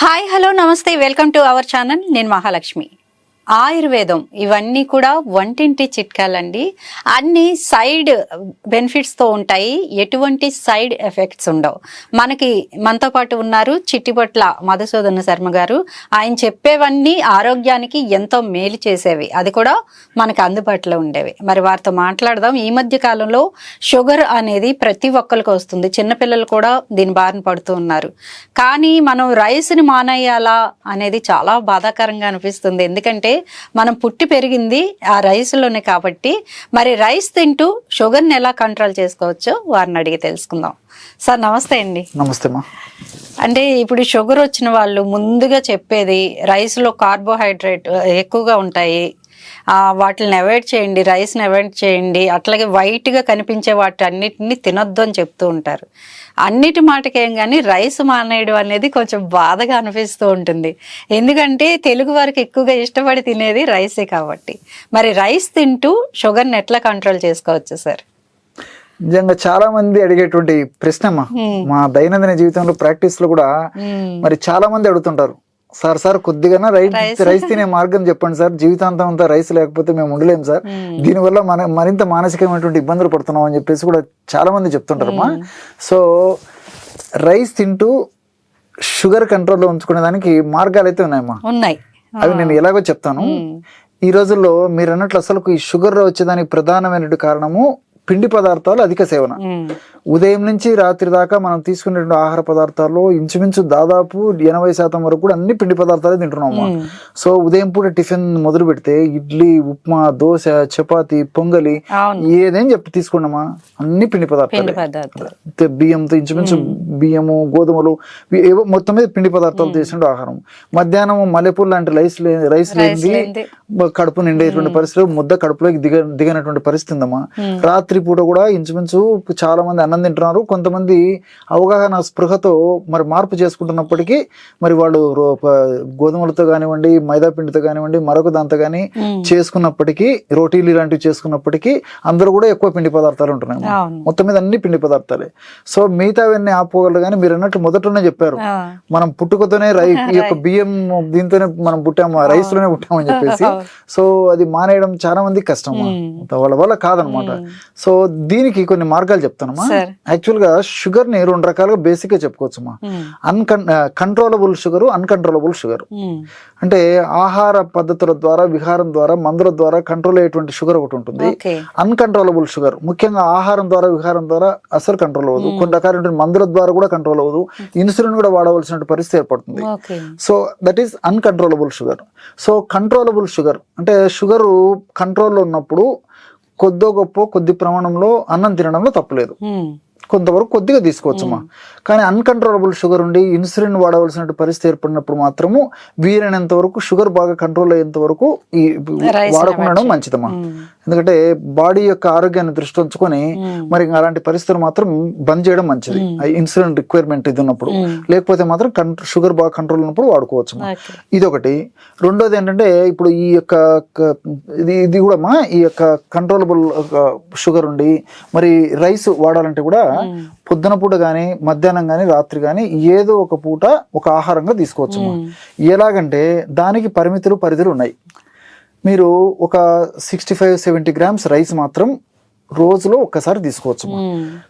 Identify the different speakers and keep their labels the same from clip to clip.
Speaker 1: Hi hello నమస్తే welcome to our channel. నేను మహాలక్ష్మి. ఆయుర్వేదం ఇవన్నీ కూడా వంటింటి చిట్కాలండి. అన్ని సైడ్ బెనిఫిట్స్తో ఉంటాయి, ఎటువంటి సైడ్ ఎఫెక్ట్స్ ఉండవు. మనతో పాటు ఉన్నారు చిట్టిపట్ల మధుసూదన శర్మ గారు. ఆయన చెప్పేవన్నీ ఆరోగ్యానికి ఎంతో మేలు చేసేవి, అది కూడా మనకు అందుబాటులో ఉండేవి. మరి వారితో మాట్లాడదాం. ఈ మధ్య కాలంలో షుగర్ అనేది ప్రతి ఒక్కరికి వస్తుంది, చిన్నపిల్లలు కూడా దీని బారిన పడుతూ ఉన్నారు. కానీ మనం రైస్ని మానేయాలా అనేది చాలా బాధాకరంగా అనిపిస్తుంది. ఎందుకంటే మనం పుట్టి పెరిగింది ఆ రైస్లోనే కాబట్టి, మరి రైస్ తింటూ షుగర్ని ఎలా కంట్రోల్ చేసుకోవచ్చో వారిని అడిగి తెలుసుకుందాం. సార్ నమస్తే అండి.
Speaker 2: నమస్తే మా.
Speaker 1: అంటే ఇప్పుడు షుగర్ వచ్చిన వాళ్ళు ముందుగా చెప్పేది రైస్లో కార్బోహైడ్రేట్ ఎక్కువగా ఉంటాయి, వాటిని అవాయిడ్ చేయండి, రైస్ని అవాయిడ్ చేయండి, అట్లాగే వైట్గా కనిపించే వాటి అన్నిటిని తినొద్దు అని చెప్తూ ఉంటారు. అన్నిటి మాటకేం కానీ రైస్ మానేయడం అనేది కొంచెం బాధగా అనిపిస్తూ ఉంటుంది. ఎందుకంటే తెలుగు వారికి ఎక్కువగా ఇష్టపడి తినేది రైసే కాబట్టి. మరి రైస్ తింటూ షుగర్ని ఎట్లా కంట్రోల్ చేసుకోవచ్చు సార్?
Speaker 2: నిజంగా చాలా మంది అడిగేటువంటి ప్రశ్న మా దైనందిన జీవితంలో ప్రాక్టీస్ లో కూడా మరి చాలా మంది అడుగుతుంటారు, సార్ కొద్దిగా రైస్ తినే మార్గం చెప్పండి సార్, జీవితాంతం అంతా రైస్ లేకపోతే మేము ఉండలేము సార్, దీనివల్ల మరింత మానసికమైనటువంటి ఇబ్బందులు పడుతున్నాం అని చెప్పేసి కూడా చాలా మంది చెప్తుంటారమ్మా. సో రైస్ తింటూ షుగర్ కంట్రోల్లో ఉంచుకునే దానికి మార్గాలు అయితే ఉన్నాయమ్మా.
Speaker 1: ఉన్నాయి,
Speaker 2: అవి నేను ఎలాగో చెప్తాను. ఈ రోజుల్లో మీరు అన్నట్లు అసలు ఈ షుగర్ వచ్చేదానికి ప్రధానమైన కారణము పిండి పదార్థాలు అధిక సేవన. ఉదయం నుంచి రాత్రి దాకా మనం తీసుకునే ఆహార పదార్థాల్లో ఇంచుమించు దాదాపు 80% వరకు కూడా అన్ని పిండి పదార్థాలే తింటున్నాము. సో ఉదయం పూట టిఫిన్ మొదలు పెడితే ఇడ్లీ, ఉప్మా, దోశ, చపాతి, పొంగలి ఏదేం చెప్పి తీసుకున్నామా అన్ని పిండి పదార్థాలు. బియ్యంతో ఇంచుమించు బియ్యము, గోధుమలు ఏవో మొత్తం మీద పిండి పదార్థాలు చేసిన ఆహారం. మధ్యాహ్నం మల్లెపూలు లాంటి రైస్ లేని కడుపు నిండేటువంటి పరిస్థితి, ముద్ద కడుపులోకి దిగనటువంటి పరిస్థితి ఉందమ్మా. రాత్రి పూట కూడా ఇంచుమించు చాలా మంది అన్నం తింటున్నారు. కొంతమంది అవగాహన స్పృహతో మరి మార్పు చేసుకుంటున్నప్పటికీ మరి వాళ్ళు గోధుమలతో కానివ్వండి, మైదా పిండితో కానివ్వండి, మరొక దాంతో కానీ చేసుకున్నప్పటికీ, రోటీలు ఇలాంటివి చేసుకున్నప్పటికీ అందరూ కూడా ఎక్కువ పిండి పదార్థాలు ఉంటున్నాయి. మొత్తం మీద అన్ని పిండి పదార్థాలే. సో మిగతావన్నీ ఆపుకోగలరు. కానీ మీరు అన్నట్టు మొదట్లోనే చెప్పారు, మనం పుట్టుకతోనే ఈ యొక్క బియ్యం దీంతోనే మనం పుట్టాము, రైస్ లోనే పుట్టామని చెప్పేసి. సో అది మానేయడం చాలా మందికి కష్టం, వాళ్ళ వల్ల కాదనమాట. సో దీనికి కొన్ని మార్గాలు చెప్తానమ్మా. యాక్చువల్ గా షుగర్ ని 2 రకాలుగా బేసిక్ గా చెప్పుకోవచ్చమ్మా. Controllable sugar, uncontrollable sugar. అంటే ఆహార పద్ధతుల ద్వారా, విహారం ద్వారా, మందుల ద్వారా కంట్రోల్ అయ్యేటువంటి షుగర్ ఒకటి ఉంటుంది. అన్కంట్రోలబుల్ షుగర్ ముఖ్యంగా ఆహారం ద్వారా, విహారం ద్వారా అసలు కంట్రోల్ అవ్వదు. కొన్ని రకాల మందుల ద్వారా కూడా కంట్రోల్ అవ్వదు. ఇన్సులిన్ కూడా వాడవలసిన పరిస్థితి ఏర్పడుతుంది. So that is uncontrollable sugar. So controllable sugar అంటే షుగర్ కంట్రోల్లో ఉన్నప్పుడు కొద్ది ప్రమాణంలో అన్నం తినడంలో తప్పులేదు, కొంతవరకు కొద్దిగా తీసుకోవచ్చమ్మా. కానీ అన్కంట్రోలబుల్ షుగర్ ఉండి ఇన్సులిన్ వాడవలసిన పరిస్థితి ఏర్పడినప్పుడు మాత్రము వీలైనంత వరకు షుగర్ బాగా కంట్రోల్ అయ్యేంత వరకు ఈ వాడకుండా మంచిదమ్మా. ఎందుకంటే బాడీ యొక్క ఆరోగ్యాన్ని దృష్టి ఉంచుకొని మరి అలాంటి పరిస్థితులు మాత్రం బంద్ చేయడం మంచిది, ఇన్సులిన్ రిక్వైర్మెంట్ ఇది ఉన్నప్పుడు. లేకపోతే మాత్రం షుగర్ బాగా కంట్రోల్ ఉన్నప్పుడు వాడుకోవచ్చు. ఇది ఒకటి. రెండోది ఏంటంటే ఇప్పుడు ఈ యొక్క ఇది కూడా ఈ యొక్క కంట్రోలబుల్ షుగర్ ఉండి మరి రైస్ వాడాలంటే కూడా పొద్దున పూట కానీ, మధ్యాహ్నం కానీ, రాత్రి కానీ ఏదో ఒక పూట ఒక ఆహారంగా తీసుకోవచ్చు. ఎలాగంటే దానికి పరిధులు ఉన్నాయి. మీరు ఒక 65-70 గ్రామ్స్ రైస్ మాత్రం రోజులో ఒక్కసారి తీసుకోవచ్చు.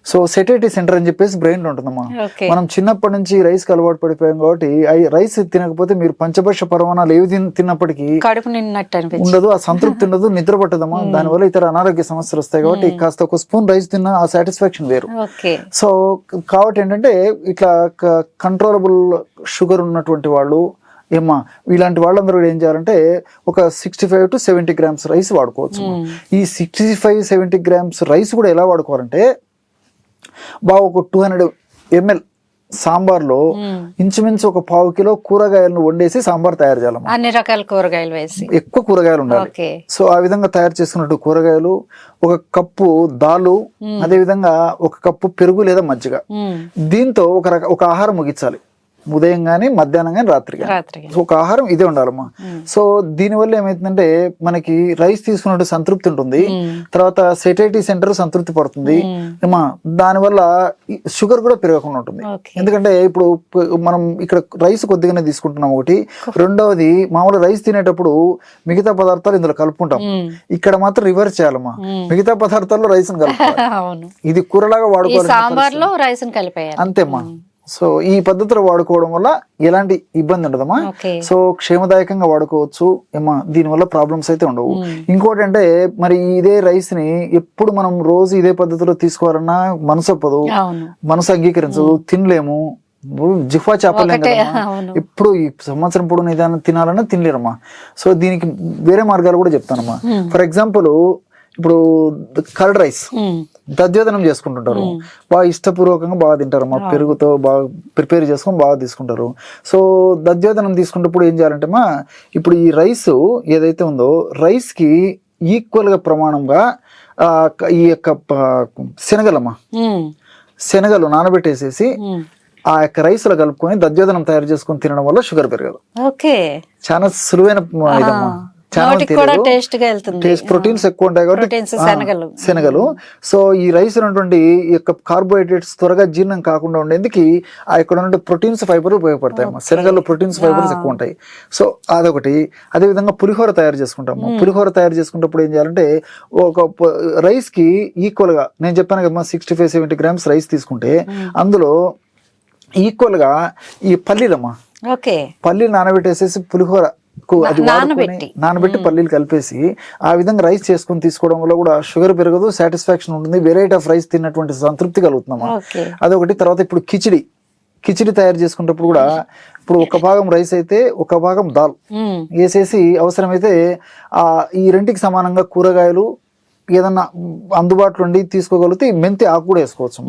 Speaker 2: సో సెటేటీ సెంటర్ అని చెప్పేసి బ్రెయిన్ లో ఉంటుందమ్మా. మనం చిన్నప్పటి నుంచి రైస్ కి అలవాటు పడిపోయాం కాబట్టి రైస్ తినకపోతే మీరు పంచభక్ష పరమాణాలు ఏవి తిన్నప్పటికీ కడుపు నిన్నట్టు ఉండదు, ఆ సంతృప్తి ఉండదు, నిద్ర పట్టదమ్మా. దానివల్ల ఇతర అనారోగ్య సమస్యలు వస్తాయి. కాబట్టి కాస్త ఒక స్పూన్ రైస్ తిన్నా ఆ సాటిస్ఫాక్షన్ వేరు. సో కాబట్టి ఏంటంటే ఇట్లా కంట్రోలబుల్ షుగర్ ఉన్నటువంటి వాళ్ళు ఇలాంటి వాళ్ళందరూ ఏం చేయాలంటే ఒక 65-70 గ్రామ్స్ రైస్ వాడుకోవచ్చు. ఈ 65-70 గ్రామ్స్ రైస్ కూడా ఎలా వాడుకోవాలంటే బాగా ఒక 200 ml సాంబార్లో ఇంచుమించు ఒక 1/2 కిలో కూరగాయలను వండేసి సాంబార్ తయారు చేయాలి.
Speaker 1: అన్ని రకాల కూరగాయలు వేసి ఎక్కువ
Speaker 2: కూరగాయలు ఉండాలి. సో ఆ విధంగా తయారు చేసుకున్నట్టు కూరగాయలు, 1 కప్పు దాలు, అదే విధంగా 1 కప్పు పెరుగు లేదా మజ్జిగ. దీంతో ఒక ఆహారం ముగించాలి. ఉదయం గానీ మధ్యాహ్నం గానీ రాత్రి గానీ
Speaker 1: రాత్రి
Speaker 2: ఒక ఆహారం ఇదే ఉండాలమ్మా. సో దీనివల్ల ఏమైతుందంటే మనకి రైస్ తీసుకున్నట్టు సంతృప్తి ఉంటుంది, తర్వాత సెటైటీ సెంటర్ సంతృప్తి పడుతుంది ఏమా, దానివల్ల షుగర్ కూడా పెరగకుండా ఉంటుంది. ఎందుకంటే ఇప్పుడు మనం ఇక్కడ రైస్ కొద్దిగానే తీసుకుంటున్నాం ఒకటి, రెండవది మామూలు రైస్ తినేటప్పుడు మిగతా పదార్థాలు ఇందులో కలుపుకుంటాం, ఇక్కడ మాత్రం రివర్స్ చేయాలమ్మా, మిగతా పదార్థాల్లో రైస్ కలుపుకోవాలి, ఇది కూరలాగా వాడుకోవాలి,
Speaker 1: సాంబార్లో రైస్ కలిపేయాలి
Speaker 2: అంతేమ్మా. సో ఈ పద్ధతిలో వాడుకోవడం వల్ల ఎలాంటి ఇబ్బంది ఉండదమ్మా. సో క్షేమదాయకంగా వాడుకోవచ్చు ఏమా, దీనివల్ల ప్రాబ్లమ్స్ అయితే ఉండవు. ఇంకోటి అంటే మరి ఇదే రైస్ ని ఎప్పుడు మనం రోజు ఇదే పద్ధతిలో తీసుకోవాలన్నా మనసు ఒప్పదు, మనసు అంగీకరించదు, తినలేము, జిఫా చేపలేం కదా ఇప్పుడు ఈ సంవత్సరం పొడవు నిదానం తినాలన్నా తినలేరమ్మా. సో దీనికి వేరే మార్గాలు కూడా చెప్తానమ్మా. ఫర్ ఎగ్జాంపుల్ ఇప్పుడు కర్డ్ రైస్ దధ్యోదనం చేసుకుంటుంటారు, బాగా ఇష్టపూర్వకంగా బాగా తింటారు, మా పెరుగుతో బాగా ప్రిపేర్ చేసుకొని బాగా తీసుకుంటారు. సో దధ్యోదనం తీసుకున్నప్పుడు ఏం చేయాలంటే మా ఇప్పుడు ఈ రైస్ ఏదైతే ఉందో రైస్ కి ఈక్వల్ గా ప్రమాణంగా ఈ యొక్క శనగలమ్మా, శనగలు నానబెట్టేసేసి ఆ యొక్క రైస్ లో కలుపుకొని దధ్యోదనం తయారు చేసుకొని తినడం వల్ల షుగర్ పెరగదు. చాలా సులువైన ఇదమ్మా, ప్రోటీన్స్ ఎక్కువ ఉంటాయి కాబట్టి శనగలు. సో ఈ రైస్ ఉన్నటువంటి యొక్క కార్బోహైడ్రేట్స్ త్వరగా జీర్ణం కాకుండా ఉండేందుకు ఆ ఇక్కడ ఉన్న ప్రోటీన్స్ ఫైబర్ ఉపయోగపడతాయి. శనగల్లో ప్రోటీన్స్ ఫైబర్స్ ఎక్కువ ఉంటాయి. సో అదొకటి. అదే విధంగా పులిహోర తయారు చేసుకుంటాము. పులిహోర తయారు చేసుకున్నప్పుడు ఏం చేయాలంటే ఒక రైస్ కి ఈక్వల్ గా నేను చెప్పాను కదా 65-70 grams రైస్ తీసుకుంటే అందులో ఈక్వల్ గా ఈ పల్లీలమ్మా, పల్లీలు నానబెట్టేసేసి పులిహోర అది నానబెట్టి పల్లీలు కలిపేసి ఆ విధంగా రైస్ చేసుకుని తీసుకోవడం వల్ల కూడా షుగర్ పెరగదు, సాటిస్ఫాక్షన్ ఉంటుంది, వెరైటీ ఆఫ్ రైస్ తిన్నటువంటి సంతృప్తి కలుగుతున్నామా. అదొకటి. తర్వాత ఇప్పుడు కిచిడి తయారు చేసుకున్నప్పుడు కూడా ఇప్పుడు ఒక భాగం రైస్ అయితే ఒక భాగం దాల్ వేసేసి అవసరమైతే ఈ రెంటికి సమానంగా కూరగాయలు ఏదన్నా అందుబాటులో ఉండి తీసుకోగలిగితే మెంతి ఆకు కూడా వేసుకోవచ్చు.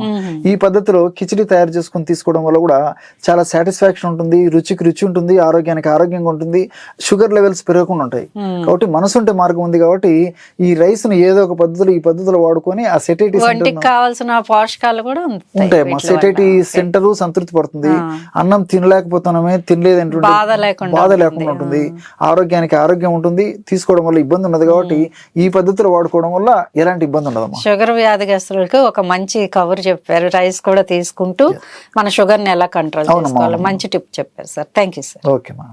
Speaker 2: ఈ పద్ధతిలో కిచిడి తయారు చేసుకుని తీసుకోవడం వల్ల కూడా చాలా సాటిస్ఫాక్షన్ ఉంటుంది, రుచికి రుచి ఉంటుంది, ఆరోగ్యానికి ఆరోగ్యంగా ఉంటుంది, షుగర్ లెవెల్స్ పెరగకుండా ఉంటాయి. కాబట్టి మనసు ఉంటే మార్గం ఉంది. కాబట్టి ఈ రైస్ ను ఏదో ఒక పద్ధతిలో ఈ పద్ధతిలో వాడుకొని ఆ సెటైటీ
Speaker 1: కావాల్సిన పోషకాలు కూడా
Speaker 2: ఉంటాయి. సెటైటీ సెంటర్ సంతృప్తి పడుతుంది, అన్నం తినలేకపోతున్నామే తినలేదంటే బాధ లేకుండా ఉంటుంది, ఆరోగ్యానికి ఆరోగ్యం ఉంటుంది, తీసుకోవడం వల్ల ఇబ్బంది ఉండదు. కాబట్టి ఈ పద్ధతిలో వాడుకోవడం వల్ల ఎలాంటి ఇబ్బంది ఉండదు.
Speaker 1: షుగర్ వ్యాధిగ్రస్తులకు ఒక మంచి కవర్ చెప్పారు. రైస్ కూడా తీసుకుంటూ మన షుగర్ ని ఎలా కంట్రోల్ చేసుకోవాలి మంచి టిప్ చెప్పారు sir. Thank you sir.
Speaker 2: Okay మా.